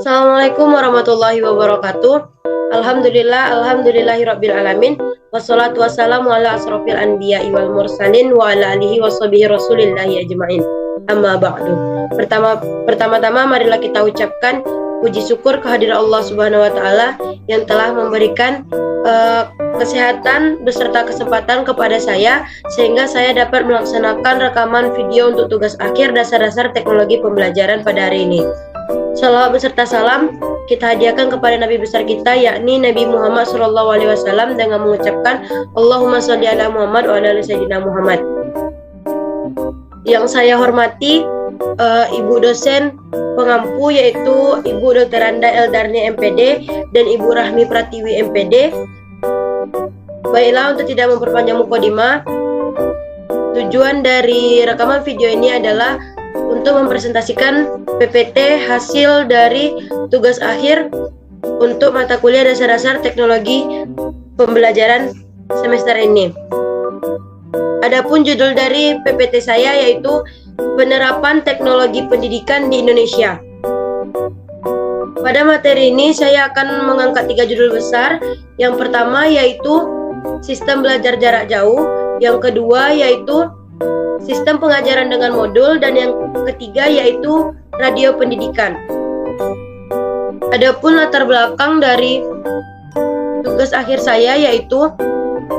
Assalamualaikum warahmatullahi wabarakatuh. Alhamdulillahirabbil alamin. Wassalatu wassalamu ala asrofil anbiya'i wal mursalin wa ala alihi washabihi rasulillahi ajma'in. Amma ba'du. Pertama-tama marilah kita ucapkan puji syukur kehadiran Allah Subhanahu wa taala yang telah memberikan kesehatan beserta kesempatan kepada saya sehingga saya dapat melaksanakan rekaman video untuk tugas akhir dasar-dasar teknologi pembelajaran pada hari ini. Salawat beserta salam kita hadiahkan kepada Nabi besar kita, yakni Nabi Muhammad SAW, dengan mengucapkan Allahumma sholli ala Muhammad wa ala ali sayyidina Muhammad. Yang saya hormati Ibu dosen pengampu, yaitu Ibu Dr. Anda Eldarni MPD dan Ibu Rahmi Pratiwi MPD. Baiklah, untuk tidak memperpanjang mukadimah, tujuan dari rekaman video ini adalah untuk mempresentasikan PPT hasil dari tugas akhir untuk mata kuliah dasar-dasar teknologi pembelajaran semester ini. Adapun judul dari PPT saya yaitu penerapan teknologi pendidikan di Indonesia. Pada materi ini saya akan mengangkat 3 judul besar. Yang pertama yaitu sistem belajar jarak jauh, yang kedua yaitu sistem pengajaran dengan modul, dan yang ketiga yaitu radio pendidikan. Adapun latar belakang dari tugas akhir saya yaitu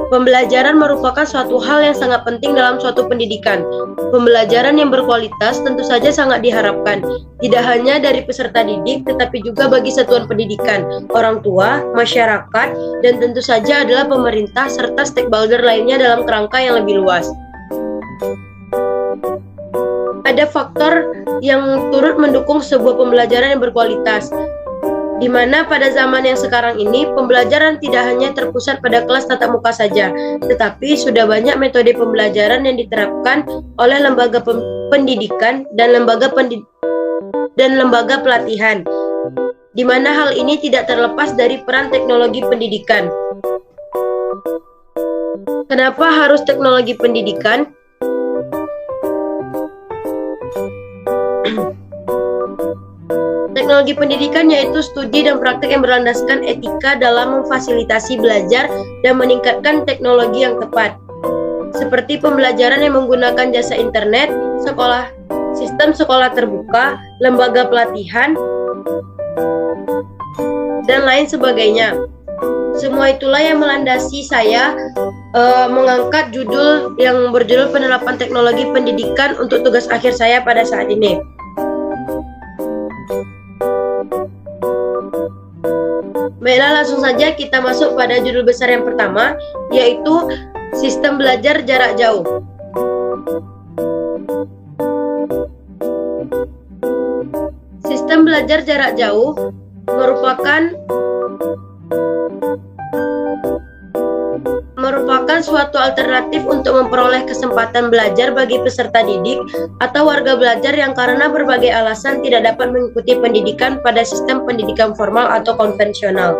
pembelajaran merupakan suatu hal yang sangat penting dalam suatu pendidikan. Pembelajaran yang berkualitas tentu saja sangat diharapkan, tidak hanya dari peserta didik tetapi juga bagi satuan pendidikan, orang tua, masyarakat, dan tentu saja adalah pemerintah serta stakeholder lainnya dalam kerangka yang lebih luas. Ada faktor yang turut mendukung sebuah pembelajaran yang berkualitas, di mana pada zaman yang sekarang ini pembelajaran tidak hanya terpusat pada kelas tatap muka saja, tetapi sudah banyak metode pembelajaran yang diterapkan oleh lembaga pendidikan dan lembaga pelatihan, di mana hal ini tidak terlepas dari peran teknologi pendidikan. Kenapa harus teknologi pendidikan? Teknologi pendidikan yaitu studi dan praktik yang berlandaskan etika dalam memfasilitasi belajar dan meningkatkan teknologi yang tepat, seperti pembelajaran yang menggunakan jasa internet, sistem sekolah terbuka, lembaga pelatihan, dan lain sebagainya. Semua itulah yang melandasi saya mengangkat judul yang berjudul penerapan teknologi pendidikan untuk tugas akhir saya pada saat ini. Baiklah, langsung saja kita masuk pada judul besar yang pertama, yaitu sistem belajar jarak jauh. Sistem belajar jarak jauh merupakan suatu alternatif untuk memperoleh kesempatan belajar bagi peserta didik atau warga belajar yang karena berbagai alasan tidak dapat mengikuti pendidikan pada sistem pendidikan formal atau konvensional.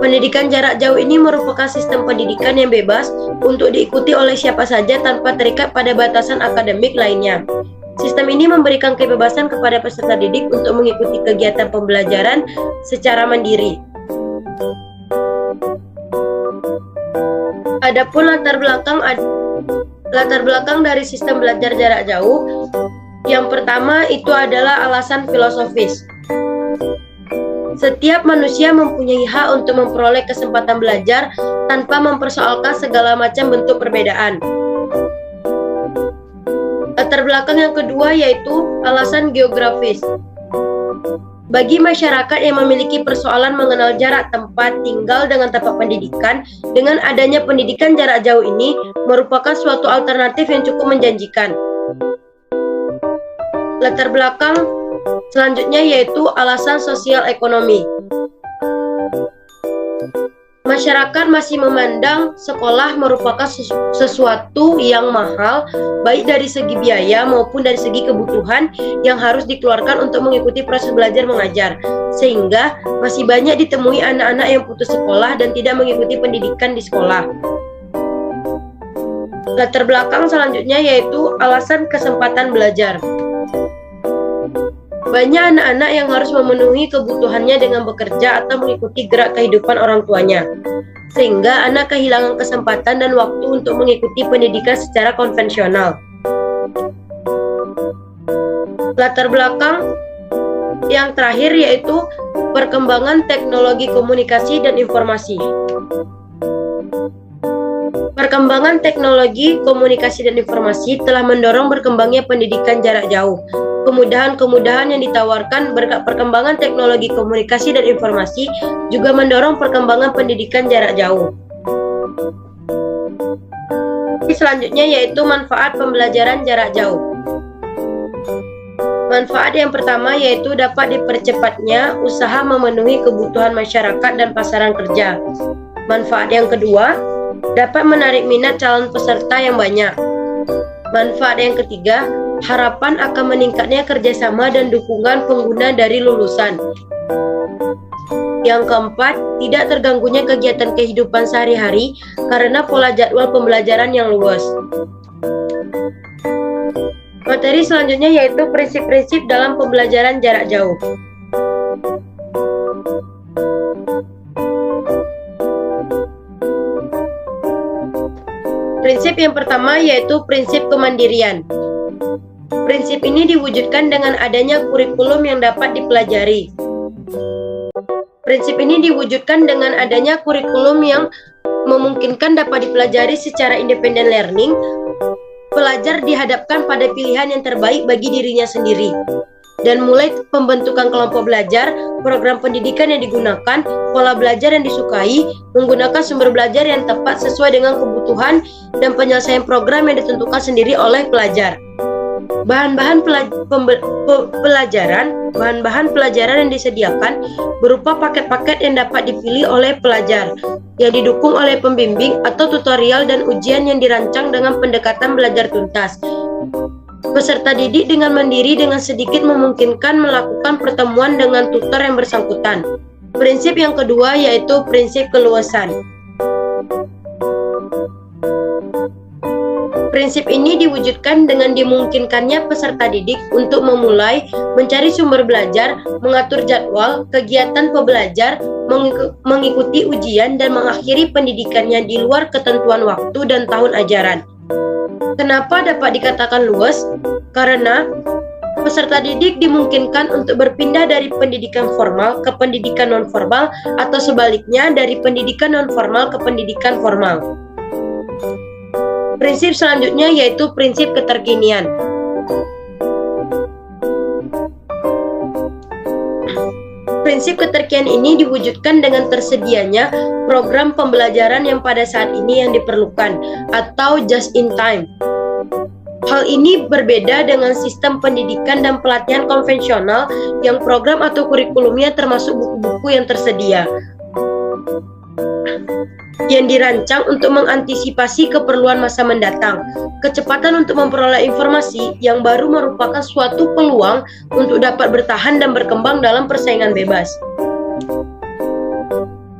Pendidikan jarak jauh ini merupakan sistem pendidikan yang bebas untuk diikuti oleh siapa saja tanpa terikat pada batasan akademik lainnya. Sistem ini memberikan kebebasan kepada peserta didik untuk mengikuti kegiatan pembelajaran secara mandiri. Adapun latar belakang dari sistem belajar jarak jauh, yang pertama itu adalah alasan filosofis. Setiap manusia mempunyai hak untuk memperoleh kesempatan belajar tanpa mempersoalkan segala macam bentuk perbedaan. Latar belakang yang kedua yaitu alasan geografis. Bagi masyarakat yang memiliki persoalan mengenal jarak tempat tinggal dengan tempat pendidikan, dengan adanya pendidikan jarak jauh ini merupakan suatu alternatif yang cukup menjanjikan. Latar belakang selanjutnya yaitu alasan sosial ekonomi. Masyarakat masih memandang sekolah merupakan sesuatu yang mahal, baik dari segi biaya maupun dari segi kebutuhan yang harus dikeluarkan untuk mengikuti proses belajar mengajar, sehingga masih banyak ditemui anak-anak yang putus sekolah dan tidak mengikuti pendidikan di sekolah. Latar belakang selanjutnya yaitu alasan kesempatan belajar. Banyak anak-anak yang harus memenuhi kebutuhannya dengan bekerja atau mengikuti gerak kehidupan orang tuanya, sehingga anak kehilangan kesempatan dan waktu untuk mengikuti pendidikan secara konvensional. Latar belakang yang terakhir yaitu perkembangan teknologi komunikasi dan informasi. Perkembangan teknologi komunikasi dan informasi telah mendorong berkembangnya pendidikan jarak jauh. Kemudahan-kemudahan yang ditawarkan berkat perkembangan teknologi komunikasi dan informasi juga mendorong perkembangan pendidikan jarak jauh. Selanjutnya yaitu manfaat pembelajaran jarak jauh. Manfaat yang pertama yaitu dapat dipercepatnya usaha memenuhi kebutuhan masyarakat dan pasaran kerja. Manfaat yang kedua, dapat menarik minat calon peserta yang banyak. Manfaat yang ketiga, harapan akan meningkatnya kerjasama dan dukungan pengguna dari lulusan. Yang keempat, tidak terganggunya kegiatan kehidupan sehari-hari karena pola jadwal pembelajaran yang luas. Materi selanjutnya yaitu prinsip-prinsip dalam pembelajaran jarak jauh. Prinsip yang pertama yaitu prinsip kemandirian. Prinsip ini diwujudkan dengan adanya kurikulum yang dapat dipelajari. Prinsip ini diwujudkan dengan adanya kurikulum yang memungkinkan dapat dipelajari secara independent learning. Pelajar dihadapkan pada pilihan yang terbaik bagi dirinya sendiri. Dan mulai pembentukan kelompok belajar, program pendidikan yang digunakan, pola belajar yang disukai, menggunakan sumber belajar yang tepat sesuai dengan kebutuhan, dan penyelesaian program yang ditentukan sendiri oleh pelajar. Bahan-bahan pelajaran yang disediakan berupa paket-paket yang dapat dipilih oleh pelajar, yang didukung oleh pembimbing atau tutorial dan ujian yang dirancang dengan pendekatan belajar tuntas. Peserta didik dengan mandiri dengan sedikit memungkinkan melakukan pertemuan dengan tutor yang bersangkutan. Prinsip yang kedua yaitu prinsip keluasan. Prinsip ini diwujudkan dengan dimungkinkannya peserta didik untuk memulai, mencari sumber belajar, mengatur jadwal, kegiatan pembelajar, mengikuti ujian, dan mengakhiri pendidikannya di luar ketentuan waktu dan tahun ajaran. Kenapa dapat dikatakan luas? Karena peserta didik dimungkinkan untuk berpindah dari pendidikan formal ke pendidikan non-formal atau sebaliknya dari pendidikan non-formal ke pendidikan formal. Prinsip selanjutnya yaitu prinsip keterkinian. Prinsip keterkinian ini diwujudkan dengan tersedianya program pembelajaran yang pada saat ini yang diperlukan atau just in time. Hal ini berbeda dengan sistem pendidikan dan pelatihan konvensional yang program atau kurikulumnya termasuk buku-buku yang tersedia, yang dirancang untuk mengantisipasi keperluan masa mendatang. Kecepatan untuk memperoleh informasi yang baru merupakan suatu peluang untuk dapat bertahan dan berkembang dalam persaingan bebas.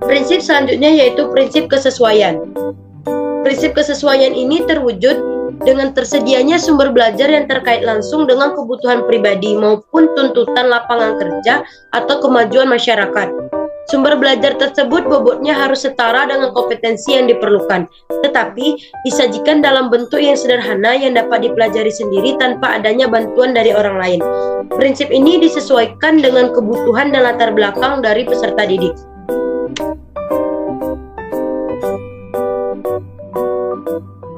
Prinsip selanjutnya yaitu prinsip kesesuaian. Prinsip kesesuaian ini terwujud dengan tersedianya sumber belajar yang terkait langsung dengan kebutuhan pribadi maupun tuntutan lapangan kerja atau kemajuan masyarakat. Sumber belajar tersebut bobotnya harus setara dengan kompetensi yang diperlukan, tetapi disajikan dalam bentuk yang sederhana yang dapat dipelajari sendiri tanpa adanya bantuan dari orang lain. Prinsip ini disesuaikan dengan kebutuhan dan latar belakang dari peserta didik.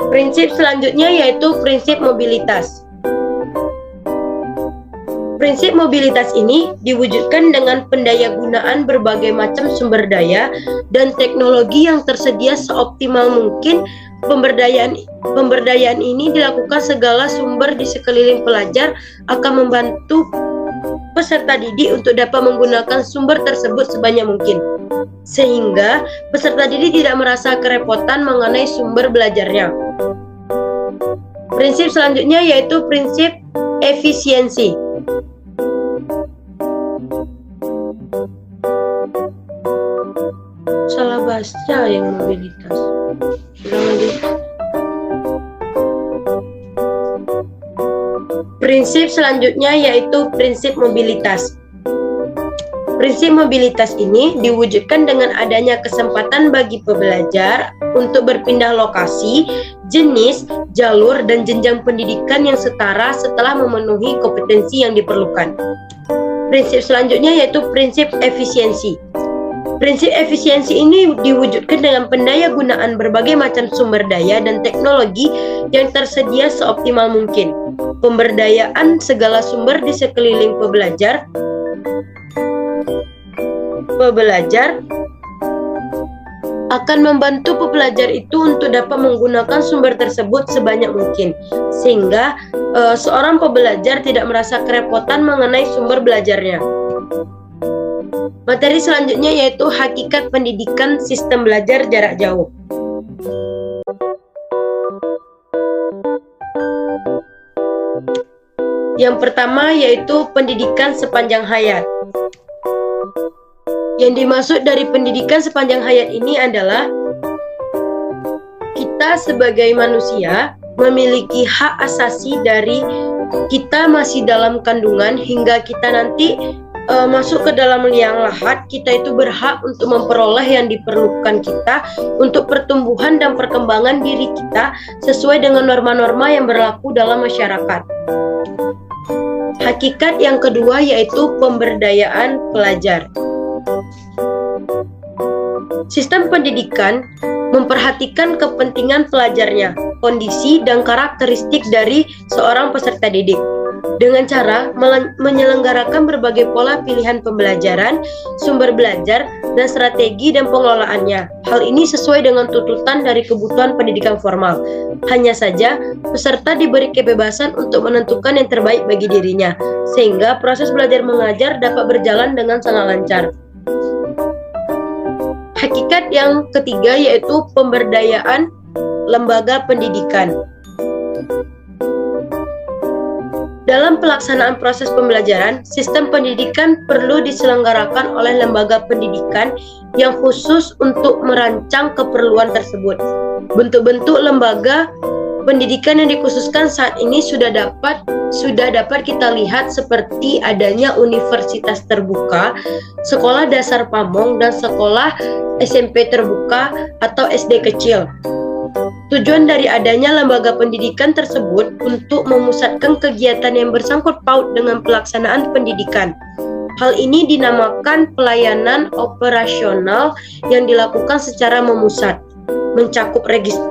Prinsip selanjutnya yaitu prinsip mobilitas. Prinsip mobilitas ini diwujudkan dengan pendayagunaan berbagai macam sumber daya dan teknologi yang tersedia seoptimal mungkin. Pemberdayaan ini dilakukan segala sumber di sekeliling pelajar akan membantu peserta didik untuk dapat menggunakan sumber tersebut sebanyak mungkin, sehingga peserta didik tidak merasa kerepotan mengenai sumber belajarnya. Prinsip selanjutnya yaitu prinsip efisiensi. Salah baca yang mobilitas. Prinsip selanjutnya yaitu prinsip mobilitas. Prinsip mobilitas ini diwujudkan dengan adanya kesempatan bagi pembelajar untuk berpindah lokasi, jenis, jalur, dan jenjang pendidikan yang setara setelah memenuhi kompetensi yang diperlukan. Prinsip selanjutnya yaitu prinsip efisiensi. Prinsip efisiensi ini diwujudkan dengan pendayagunaan berbagai macam sumber daya dan teknologi yang tersedia seoptimal mungkin. Pemberdayaan segala sumber di sekeliling pembelajar akan membantu pembelajar itu untuk dapat menggunakan sumber tersebut sebanyak mungkin, sehingga seorang pembelajar tidak merasa kerepotan mengenai sumber belajarnya. Materi selanjutnya yaitu hakikat pendidikan sistem belajar jarak jauh. Yang pertama yaitu pendidikan sepanjang hayat. Yang dimaksud dari pendidikan sepanjang hayat ini adalah kita sebagai manusia memiliki hak asasi dari kita masih dalam kandungan hingga kita nanti masuk ke dalam liang lahat. Kita itu berhak untuk memperoleh yang diperlukan kita untuk pertumbuhan dan perkembangan diri kita sesuai dengan norma-norma yang berlaku dalam masyarakat. Hakikat yang kedua yaitu pemberdayaan pelajar. Sistem pendidikan memperhatikan kepentingan pelajarnya, kondisi dan karakteristik dari seorang peserta didik dengan cara menyelenggarakan berbagai pola pilihan pembelajaran, sumber belajar, dan strategi dan pengelolaannya. Hal ini sesuai dengan tuntutan dari kebutuhan pendidikan formal. Hanya saja, peserta diberi kebebasan untuk menentukan yang terbaik bagi dirinya, sehingga proses belajar mengajar dapat berjalan dengan sangat lancar. Hakikat yang ketiga yaitu pemberdayaan lembaga pendidikan. Dalam pelaksanaan proses pembelajaran, sistem pendidikan perlu diselenggarakan oleh lembaga pendidikan yang khusus untuk merancang keperluan tersebut. Bentuk-bentuk lembaga pendidikan yang dikhususkan saat ini sudah dapat kita lihat seperti adanya universitas terbuka, sekolah dasar pamong, dan sekolah SMP terbuka atau SD kecil. Tujuan dari adanya lembaga pendidikan tersebut untuk memusatkan kegiatan yang bersangkut paut dengan pelaksanaan pendidikan. Hal ini dinamakan pelayanan operasional yang dilakukan secara memusat, mencakup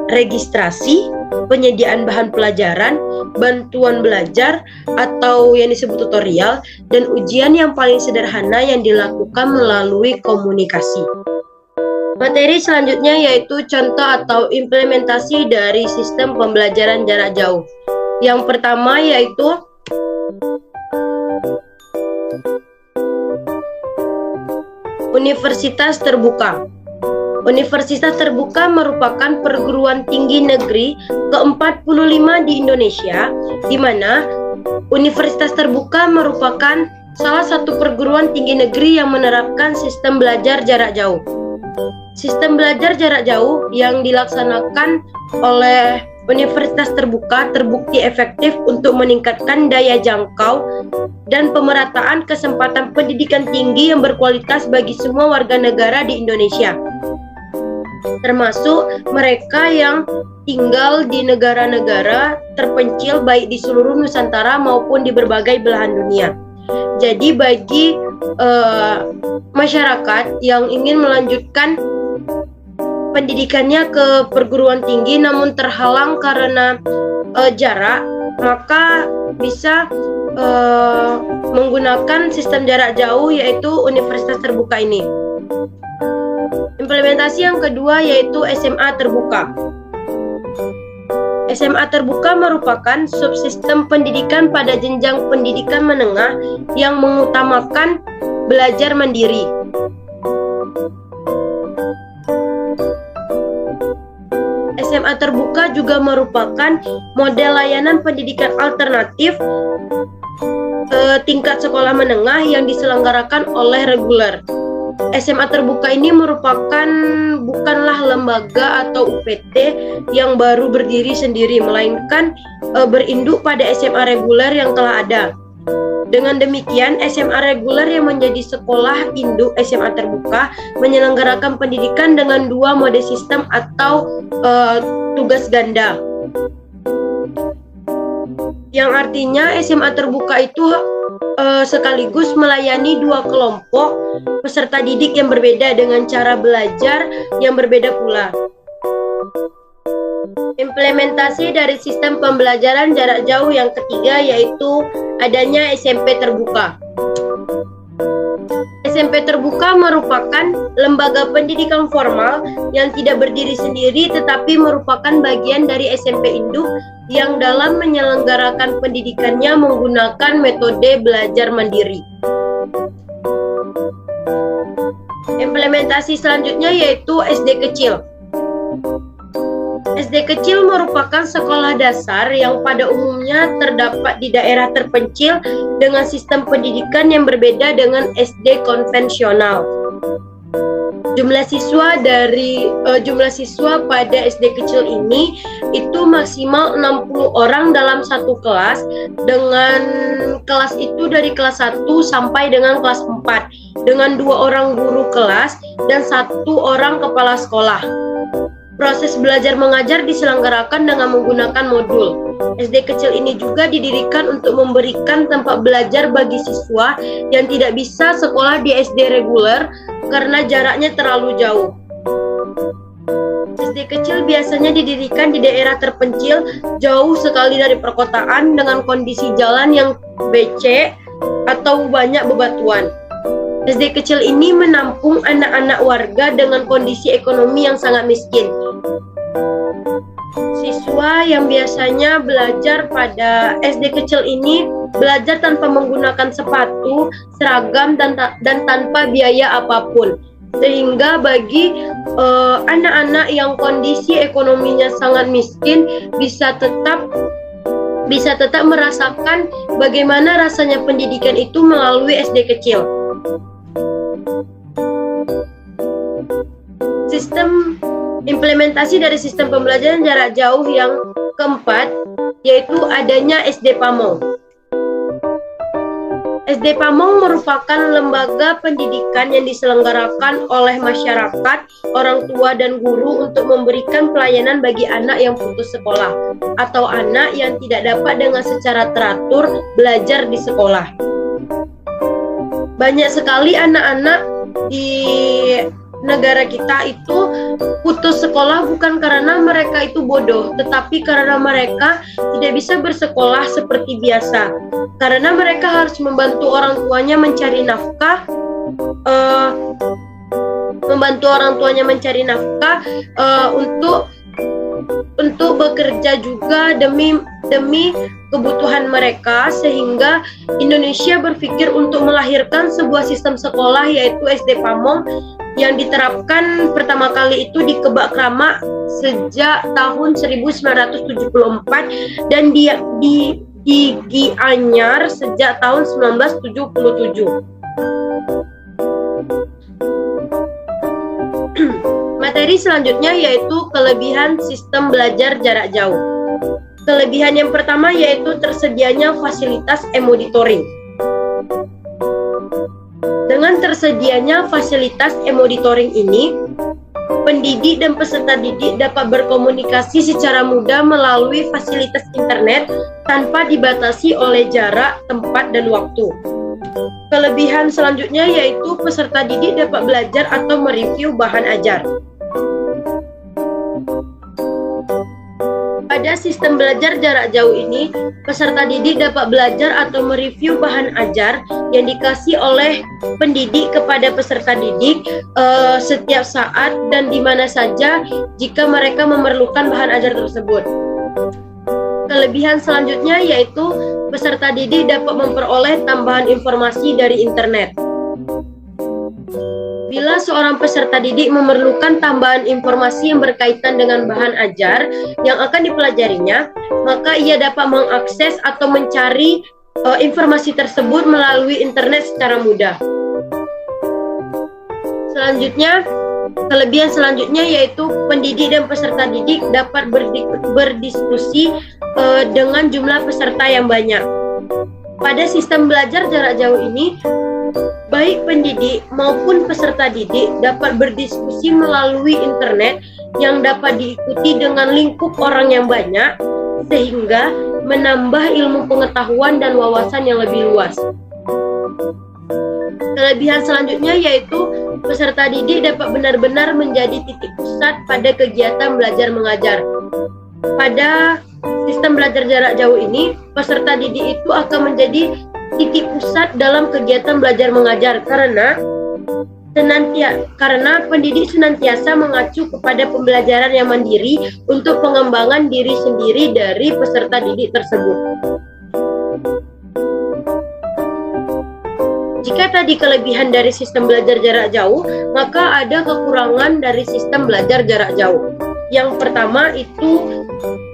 registrasi, penyediaan bahan pelajaran, bantuan belajar atau yang disebut tutorial, dan ujian yang paling sederhana yang dilakukan melalui komunikasi. Materi selanjutnya yaitu contoh atau implementasi dari sistem pembelajaran jarak jauh. Yang pertama yaitu Universitas Terbuka. Universitas Terbuka merupakan perguruan tinggi negeri ke-45 di Indonesia, di mana Universitas Terbuka merupakan salah satu perguruan tinggi negeri yang menerapkan sistem belajar jarak jauh. Sistem belajar jarak jauh yang dilaksanakan oleh Universitas Terbuka terbukti efektif untuk meningkatkan daya jangkau dan pemerataan kesempatan pendidikan tinggi yang berkualitas bagi semua warga negara di Indonesia, termasuk mereka yang tinggal di negara-negara terpencil baik di seluruh Nusantara maupun di berbagai belahan dunia. Jadi bagi masyarakat yang ingin melanjutkan pendidikannya ke perguruan tinggi namun terhalang karena jarak, maka bisa menggunakan sistem jarak jauh yaitu Universitas Terbuka ini. Implementasi yang kedua yaitu SMA Terbuka. SMA Terbuka merupakan subsistem pendidikan pada jenjang pendidikan menengah yang mengutamakan belajar mandiri. SMA Terbuka juga merupakan model layanan pendidikan alternatif tingkat sekolah menengah yang diselenggarakan oleh reguler. SMA terbuka ini bukanlah lembaga atau UPT yang baru berdiri sendiri, melainkan berinduk pada SMA reguler yang telah ada. Dengan demikian, SMA reguler yang menjadi sekolah induk SMA terbuka menyelenggarakan pendidikan dengan dua mode sistem atau tugas ganda. Yang artinya SMA terbuka itu sekaligus melayani dua kelompok peserta didik yang berbeda dengan cara belajar yang berbeda pula. Implementasi dari sistem pembelajaran jarak jauh yang ketiga yaitu adanya SMP terbuka. SMP terbuka merupakan lembaga pendidikan formal yang tidak berdiri sendiri tetapi merupakan bagian dari SMP induk yang dalam menyelenggarakan pendidikannya menggunakan metode belajar mandiri. Implementasi selanjutnya yaitu SD kecil. SD kecil merupakan sekolah dasar yang pada umumnya terdapat di daerah terpencil dengan sistem pendidikan yang berbeda dengan SD konvensional. Jumlah siswa pada SD kecil ini itu maksimal 60 orang dalam satu kelas, dengan kelas itu dari kelas 1 sampai dengan kelas 4 dengan 2 orang guru kelas dan 1 orang kepala sekolah. Proses belajar mengajar diselenggarakan dengan menggunakan modul. SD kecil ini juga didirikan untuk memberikan tempat belajar bagi siswa yang tidak bisa sekolah di SD reguler karena jaraknya terlalu jauh. SD kecil biasanya didirikan di daerah terpencil, jauh sekali dari perkotaan dengan kondisi jalan yang becek atau banyak bebatuan. SD kecil ini menampung anak-anak warga dengan kondisi ekonomi yang sangat miskin. Siswa yang biasanya belajar pada SD kecil ini belajar tanpa menggunakan sepatu, seragam, dan tanpa biaya apapun. Sehingga bagi anak-anak yang kondisi ekonominya sangat miskin bisa tetap merasakan bagaimana rasanya pendidikan itu melalui SD kecil. Sistem implementasi dari sistem pembelajaran jarak jauh yang keempat yaitu adanya SD Pamong. SD Pamong merupakan lembaga pendidikan yang diselenggarakan oleh masyarakat, orang tua dan guru untuk memberikan pelayanan bagi anak yang putus sekolah atau anak yang tidak dapat dengan secara teratur belajar di sekolah. Banyak sekali anak-anak di negara kita itu putus sekolah bukan karena mereka itu bodoh, tetapi karena mereka tidak bisa bersekolah seperti biasa. Karena mereka harus membantu orang tuanya mencari nafkah, untuk bekerja juga demi kebutuhan mereka, sehingga Indonesia berpikir untuk melahirkan sebuah sistem sekolah yaitu SD Pamong yang diterapkan pertama kali itu di Kebak Krama sejak tahun 1974 dan di Gianyar sejak tahun 1977. Materi selanjutnya yaitu kelebihan sistem belajar jarak jauh. Kelebihan yang pertama yaitu tersedianya fasilitas e-monitoring. Dengan tersedianya fasilitas e-monitoring ini, pendidik dan peserta didik dapat berkomunikasi secara mudah melalui fasilitas internet tanpa dibatasi oleh jarak, tempat, dan waktu. Kelebihan selanjutnya yaitu peserta didik dapat belajar atau mereview bahan ajar. Pada sistem belajar jarak jauh ini, peserta didik dapat belajar atau mereview bahan ajar yang dikasih oleh pendidik kepada peserta didik setiap saat dan di mana saja jika mereka memerlukan bahan ajar tersebut. Kelebihan selanjutnya yaitu peserta didik dapat memperoleh tambahan informasi dari internet. Bila seorang peserta didik memerlukan tambahan informasi yang berkaitan dengan bahan ajar yang akan dipelajarinya, maka ia dapat mengakses atau mencari informasi tersebut melalui internet secara mudah. Selanjutnya, kelebihan selanjutnya yaitu pendidik dan peserta didik dapat berdiskusi dengan jumlah peserta yang banyak. Pada sistem belajar jarak jauh ini, baik pendidik maupun peserta didik dapat berdiskusi melalui internet yang dapat diikuti dengan lingkup orang yang banyak, sehingga menambah ilmu pengetahuan dan wawasan yang lebih luas. Kelebihan selanjutnya yaitu peserta didik dapat benar-benar menjadi titik pusat pada kegiatan belajar mengajar. Pada sistem belajar jarak jauh ini, peserta didik itu akan menjadi titik pusat dalam kegiatan belajar mengajar karena pendidik senantiasa mengacu kepada pembelajaran yang mandiri untuk pengembangan diri sendiri dari peserta didik tersebut. Jika tadi kelebihan dari sistem belajar jarak jauh, maka ada kekurangan dari sistem belajar jarak jauh. Yang pertama itu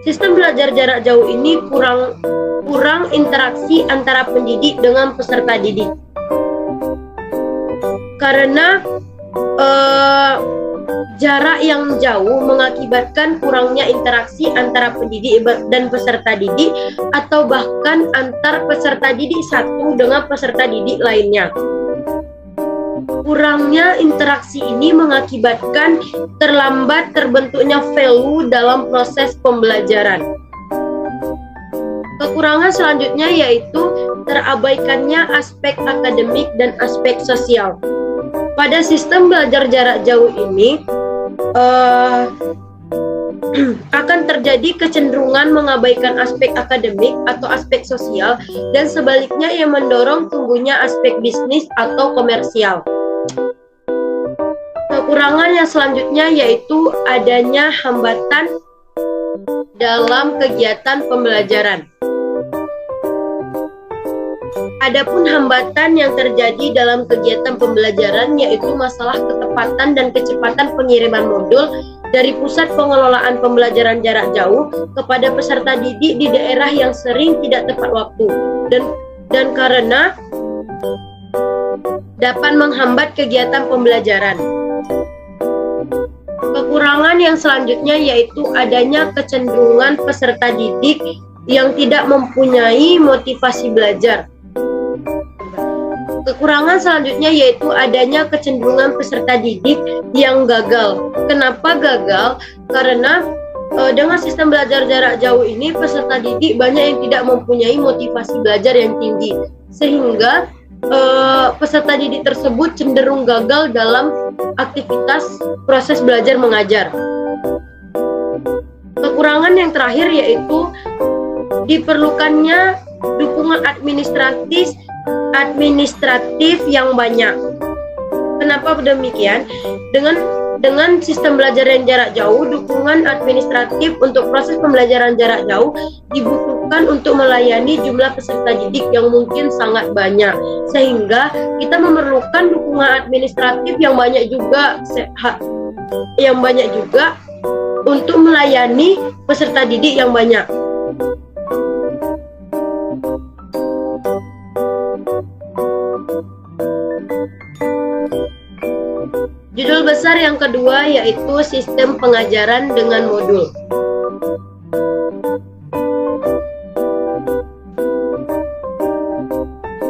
sistem belajar jarak jauh ini kurang interaksi antara pendidik dengan peserta didik. Karena jarak yang jauh mengakibatkan kurangnya interaksi antara pendidik dan peserta didik atau bahkan antar peserta didik satu dengan peserta didik lainnya. Kurangnya interaksi ini mengakibatkan terlambat terbentuknya value dalam proses pembelajaran. Kekurangan selanjutnya yaitu terabaikannya aspek akademik dan aspek sosial. Pada sistem belajar jarak jauh ini akan terjadi kecenderungan mengabaikan aspek akademik atau aspek sosial dan sebaliknya yang mendorong tumbuhnya aspek bisnis atau komersial. Kekurangan yang selanjutnya yaitu adanya hambatan dalam kegiatan pembelajaran. Adapun hambatan yang terjadi dalam kegiatan pembelajaran yaitu masalah ketepatan dan kecepatan pengiriman modul dari pusat pengelolaan pembelajaran jarak jauh kepada peserta didik di daerah yang sering tidak tepat waktu dan karena dapat menghambat kegiatan pembelajaran. Kekurangan yang selanjutnya yaitu adanya kecenderungan peserta didik yang tidak mempunyai motivasi belajar. Kekurangan selanjutnya yaitu adanya kecenderungan peserta didik yang gagal. Kenapa gagal? Karena dengan sistem belajar jarak jauh ini peserta didik banyak yang tidak mempunyai motivasi belajar yang tinggi, sehingga peserta didik tersebut cenderung gagal dalam aktivitas proses belajar mengajar. Kekurangan yang terakhir yaitu diperlukannya dukungan administratif yang banyak. Kenapa demikian? Dengan sistem belajar yang jarak jauh, dukungan administratif untuk proses pembelajaran jarak jauh dibutuhkan untuk melayani jumlah peserta didik yang mungkin sangat banyak, sehingga kita memerlukan dukungan administratif yang banyak juga untuk melayani peserta didik yang banyak. Judul besar yang kedua yaitu sistem pengajaran dengan modul.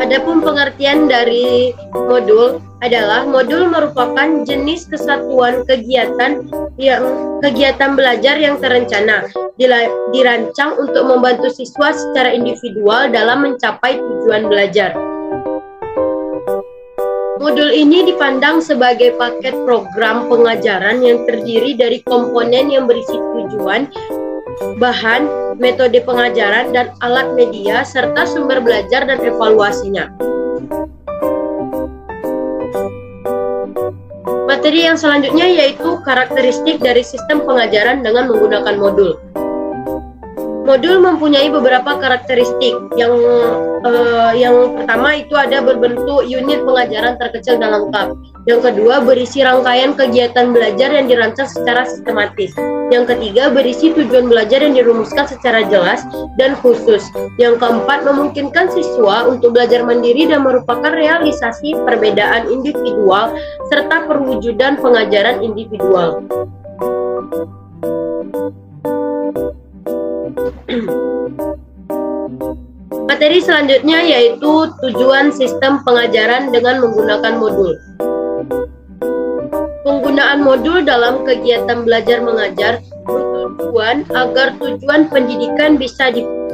Adapun pengertian dari modul adalah modul merupakan jenis kesatuan kegiatan belajar yang terencana, dirancang untuk membantu siswa secara individual dalam mencapai tujuan belajar. Modul ini dipandang sebagai paket program pengajaran yang terdiri dari komponen yang berisi tujuan, bahan, metode pengajaran, dan alat media, serta sumber belajar dan evaluasinya. Materi yang selanjutnya yaitu karakteristik dari sistem pengajaran dengan menggunakan modul. Modul mempunyai beberapa karakteristik. Yang pertama itu ada berbentuk unit pengajaran terkecil dan lengkap. Yang kedua, berisi rangkaian kegiatan belajar yang dirancang secara sistematis. Yang ketiga, berisi tujuan belajar yang dirumuskan secara jelas dan khusus. Yang keempat, memungkinkan siswa untuk belajar mandiri dan merupakan realisasi perbedaan individual serta perwujudan pengajaran individual. Materi selanjutnya yaitu tujuan sistem pengajaran dengan menggunakan modul. Penggunaan modul dalam kegiatan belajar mengajar bertujuan agar tujuan pendidikan bisa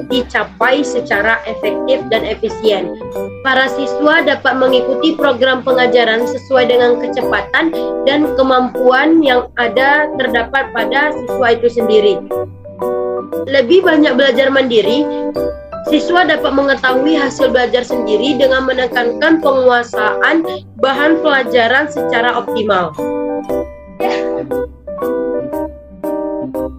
dicapai secara efektif dan efisien. Para siswa dapat mengikuti program pengajaran sesuai dengan kecepatan dan kemampuan yang ada terdapat pada siswa itu sendiri. Lebih banyak belajar mandiri, siswa dapat mengetahui hasil belajar sendiri dengan menekankan penguasaan bahan pelajaran secara optimal.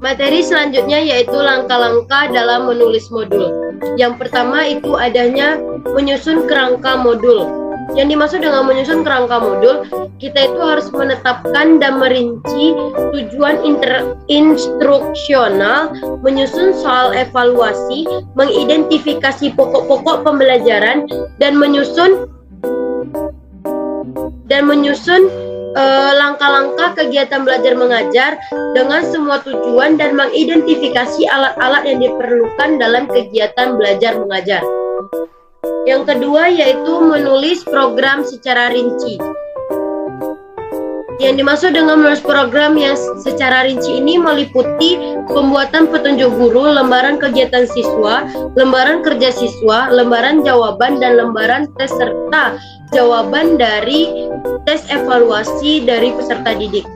Materi selanjutnya yaitu langkah-langkah dalam menulis modul. Yang pertama itu adanya menyusun kerangka modul. Yang dimaksud dengan menyusun kerangka modul, kita itu harus menetapkan dan merinci tujuan instruksional, menyusun soal evaluasi, mengidentifikasi pokok-pokok pembelajaran, dan menyusun langkah-langkah kegiatan belajar mengajar dengan semua tujuan dan mengidentifikasi alat-alat yang diperlukan dalam kegiatan belajar mengajar. Yang kedua yaitu menulis program secara rinci. Yang dimaksud dengan menulis program yang secara rinci ini meliputi pembuatan petunjuk guru, lembaran kegiatan siswa, lembaran kerja siswa, lembaran jawaban, dan lembaran tes serta jawaban dari tes evaluasi dari peserta didik.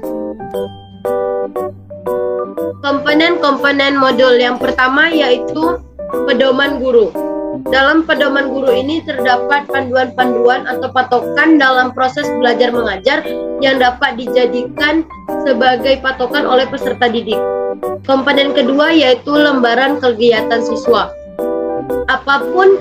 Komponen-komponen modul yang pertama yaitu pedoman guru. Dalam pedoman guru ini terdapat panduan-panduan atau patokan dalam proses belajar mengajar yang dapat dijadikan sebagai patokan oleh peserta didik. Komponen kedua yaitu lembaran kegiatan siswa. Apapun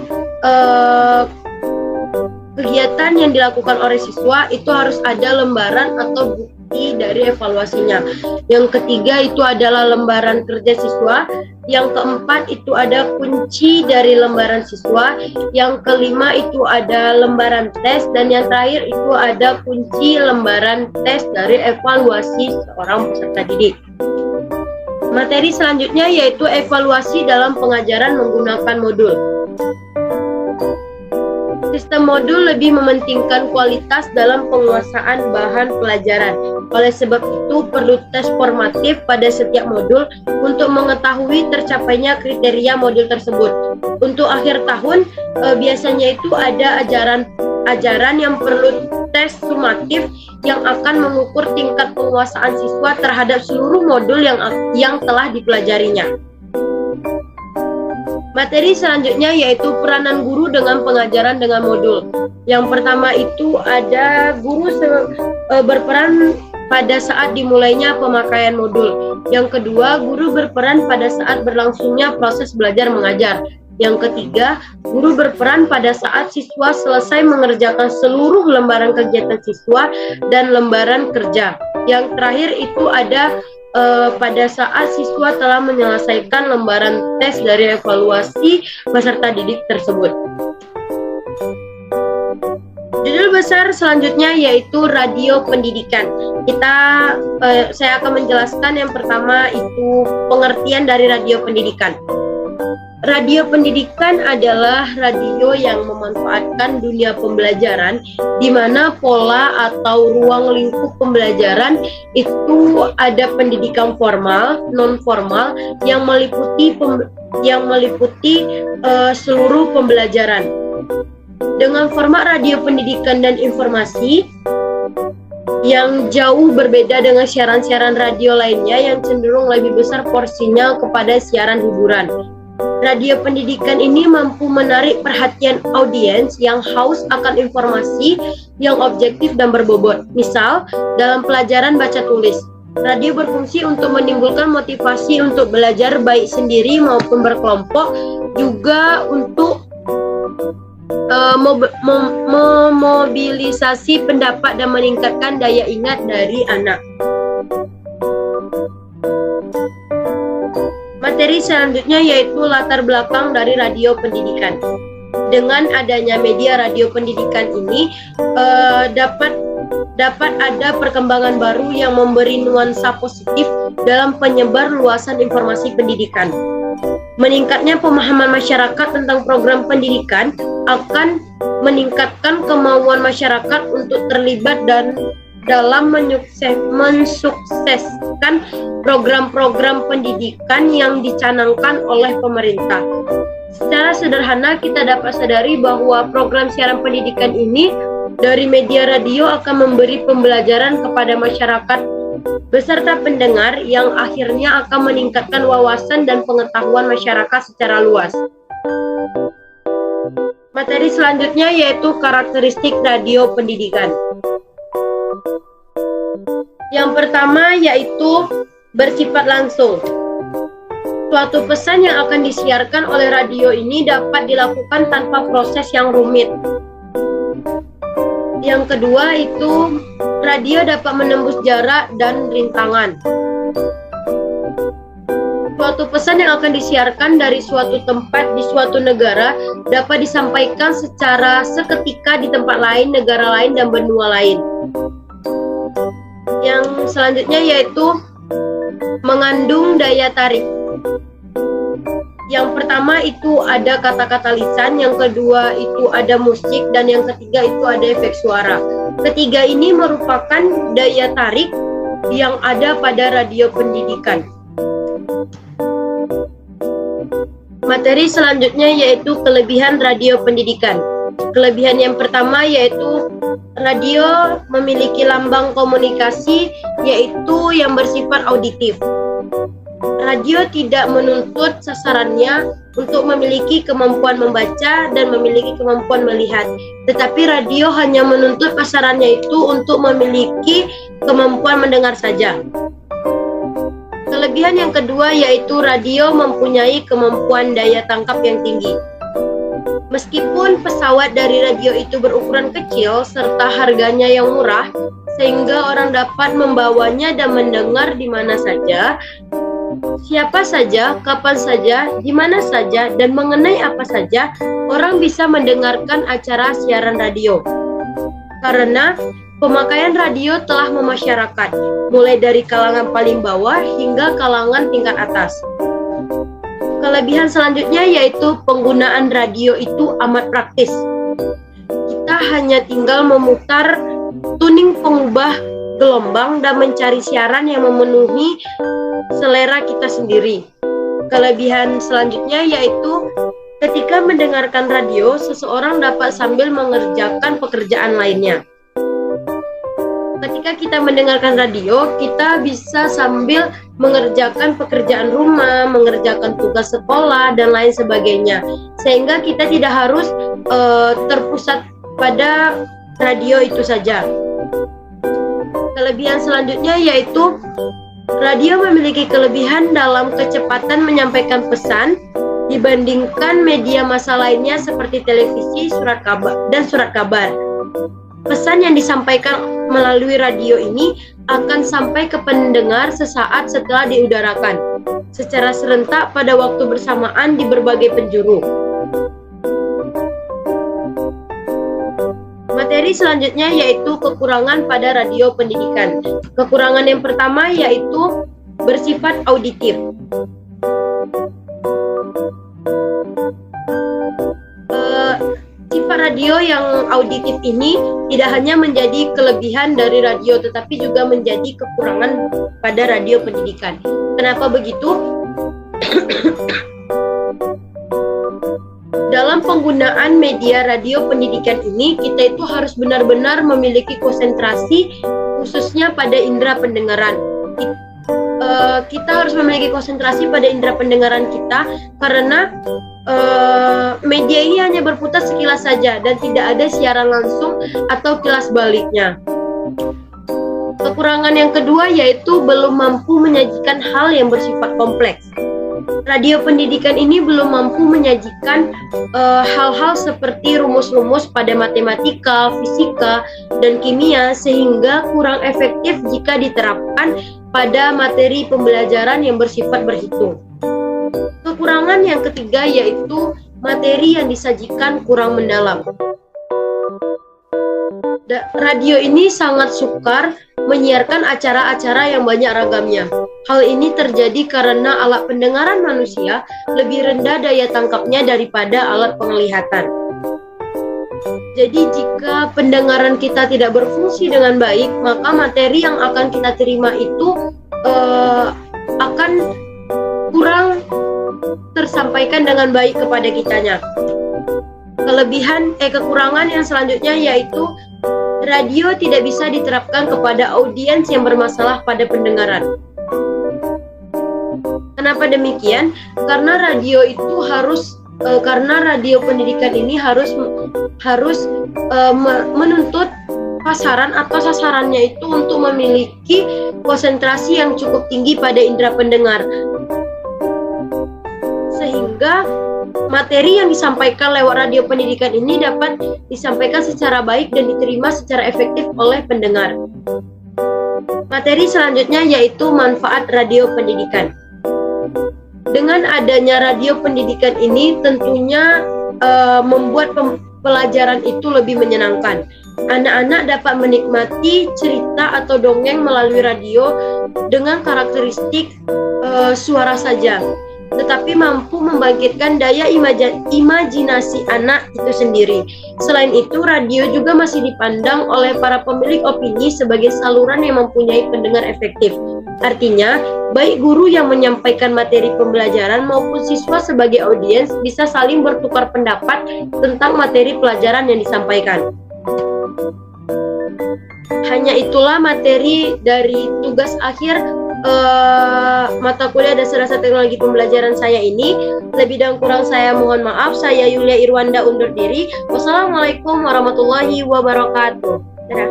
kegiatan yang dilakukan oleh siswa itu harus ada lembaran atau bukti dari evaluasinya. Yang ketiga itu adalah lembaran kerja siswa. Yang keempat itu ada kunci dari lembaran siswa. Yang kelima itu ada lembaran tes. Dan yang terakhir itu ada kunci lembaran tes dari evaluasi seorang peserta didik. Materi selanjutnya yaitu evaluasi dalam pengajaran menggunakan modul. Sistem modul lebih mementingkan kualitas dalam penguasaan bahan pelajaran. Oleh sebab itu, perlu tes formatif pada setiap modul untuk mengetahui tercapainya kriteria modul tersebut. Untuk akhir tahun, biasanya itu ada ajaran yang perlu tes sumatif yang akan mengukur tingkat penguasaan siswa terhadap seluruh modul yang telah dipelajarinya. Materi selanjutnya yaitu peranan guru dengan pengajaran dengan modul. Yang pertama itu ada guru berperan pada saat dimulainya pemakaian modul. Yang kedua, guru berperan pada saat berlangsungnya proses belajar mengajar. Yang ketiga, guru berperan pada saat siswa selesai mengerjakan seluruh lembaran kegiatan siswa dan lembaran kerja. Yang terakhir itu ada pada saat siswa telah menyelesaikan lembaran tes dari evaluasi peserta didik tersebut. Judul besar selanjutnya yaitu radio pendidikan. Saya akan menjelaskan yang pertama itu pengertian dari radio pendidikan. Radio pendidikan adalah radio yang memanfaatkan dunia pembelajaran di mana pola atau ruang lingkup pembelajaran itu ada pendidikan formal, non formal yang meliputi seluruh pembelajaran. Dengan format radio pendidikan dan informasi yang jauh berbeda dengan siaran-siaran radio lainnya yang cenderung lebih besar porsinya kepada siaran hiburan. Radio pendidikan ini mampu menarik perhatian audiens yang haus akan informasi yang objektif dan berbobot. Misal, dalam pelajaran baca tulis, Radio berfungsi untuk menimbulkan motivasi untuk belajar baik sendiri maupun berkelompok, juga untuk memobilisasi pendapat dan meningkatkan daya ingat dari anak. Materi selanjutnya yaitu latar belakang dari radio pendidikan. Dengan adanya media radio pendidikan ini dapat ada perkembangan baru yang memberi nuansa positif dalam penyebar luasan informasi pendidikan. Meningkatnya pemahaman masyarakat tentang program pendidikan akan meningkatkan kemauan masyarakat untuk terlibat dan dalam mensukseskan program-program pendidikan yang dicanangkan oleh pemerintah. Secara sederhana kita dapat sadari bahwa program siaran pendidikan ini dari media radio akan memberi pembelajaran kepada masyarakat beserta pendengar yang akhirnya akan meningkatkan wawasan dan pengetahuan masyarakat secara luas. Materi selanjutnya yaitu karakteristik radio pendidikan. Yang pertama yaitu bersifat langsung. Suatu pesan yang akan disiarkan oleh radio ini dapat dilakukan tanpa proses yang rumit. Yang kedua itu radio dapat menembus jarak dan rintangan. Suatu pesan yang akan disiarkan dari suatu tempat di suatu negara dapat disampaikan secara seketika di tempat lain, negara lain, dan benua lain. Yang selanjutnya yaitu mengandung daya tarik. Yang pertama itu ada kata-kata lisan, yang kedua itu ada musik, dan yang ketiga itu ada efek suara. Ketiga ini merupakan daya tarik yang ada pada radio pendidikan. Materi selanjutnya yaitu kelebihan radio pendidikan. Kelebihan yang pertama yaitu radio memiliki lambang komunikasi yaitu yang bersifat auditif. Radio tidak menuntut sasarannya untuk memiliki kemampuan membaca dan memiliki kemampuan melihat, tetapi radio hanya menuntut sasarannya itu untuk memiliki kemampuan mendengar saja. Kelebihan yang kedua yaitu radio mempunyai kemampuan daya tangkap yang tinggi. Meskipun pesawat dari radio itu berukuran kecil serta harganya yang murah, sehingga orang dapat membawanya dan mendengar di mana saja, siapa saja, kapan saja, di mana saja, dan mengenai apa saja, orang bisa mendengarkan acara siaran radio. Karena pemakaian radio telah memasyarakat, mulai dari kalangan paling bawah hingga kalangan tingkat atas. Kelebihan selanjutnya yaitu penggunaan radio itu amat praktis. Kita hanya tinggal memutar tuning pengubah gelombang dan mencari siaran yang memenuhi selera kita sendiri. Kelebihan selanjutnya yaitu ketika mendengarkan radio, seseorang dapat sambil mengerjakan pekerjaan lainnya. Ketika kita mendengarkan radio, kita bisa sambil mengerjakan pekerjaan rumah, mengerjakan tugas sekolah, dan lain sebagainya. Sehingga kita tidak harus terpusat pada radio itu saja. Kelebihan selanjutnya yaitu radio memiliki kelebihan dalam kecepatan menyampaikan pesan dibandingkan media massa lainnya seperti televisi, surat kabar. Pesan yang disampaikan melalui radio ini akan sampai ke pendengar sesaat setelah diudarakan, secara serentak pada waktu bersamaan di berbagai penjuru. Materi selanjutnya yaitu kekurangan pada radio pendidikan. Kekurangan yang pertama yaitu bersifat auditif. Sifat radio yang auditif ini tidak hanya menjadi kelebihan dari radio, tetapi juga menjadi kekurangan pada radio pendidikan. Kenapa begitu? Dalam penggunaan media radio pendidikan ini, kita itu harus benar-benar memiliki konsentrasi, khususnya pada indera pendengaran. Kita harus memiliki konsentrasi pada indera pendengaran kita, karena media ini hanya berputar sekilas saja dan tidak ada siaran langsung atau kilas baliknya. Kekurangan yang kedua yaitu belum mampu menyajikan hal yang bersifat kompleks. Radio pendidikan ini belum mampu menyajikan hal-hal seperti rumus-rumus pada matematika, fisika, dan kimia sehingga kurang efektif jika diterapkan pada materi pembelajaran yang bersifat berhitung. Kekurangan yang ketiga yaitu materi yang disajikan kurang mendalam. Radio ini sangat sukar menyiarkan acara-acara yang banyak ragamnya. Hal ini terjadi karena alat pendengaran manusia lebih rendah daya tangkapnya daripada alat penglihatan. Jadi jika pendengaran kita tidak berfungsi dengan baik, maka materi yang akan kita terima itu akan kurang tersampaikan dengan baik kepada kitanya. Kekurangan yang selanjutnya yaitu radio tidak bisa diterapkan kepada audiens yang bermasalah pada pendengaran. Kenapa demikian? Karena radio pendidikan ini harus menuntut pasaran atau sasarannya itu untuk memiliki konsentrasi yang cukup tinggi pada indera pendengar. Sehingga materi yang disampaikan lewat radio pendidikan ini dapat disampaikan secara baik dan diterima secara efektif oleh pendengar. Materi selanjutnya yaitu manfaat radio pendidikan. Dengan adanya radio pendidikan ini tentunya membuat pelajaran itu lebih menyenangkan. Anak-anak dapat menikmati cerita atau dongeng melalui radio dengan karakteristik suara saja, tetapi mampu membangkitkan daya imajinasi anak itu sendiri. Selain itu, radio juga masih dipandang oleh para pemilik opini sebagai saluran yang mempunyai pendengar efektif. Artinya, baik guru yang menyampaikan materi pembelajaran maupun siswa sebagai audiens bisa saling bertukar pendapat tentang materi pelajaran yang disampaikan. Hanya itulah materi dari tugas akhir mata kuliah Dasar-Dasar Teknologi Pembelajaran saya ini. Lebih dan kurang saya mohon maaf. Saya Yulia Irwanda undur diri. Wassalamualaikum warahmatullahi wabarakatuh. Dadah.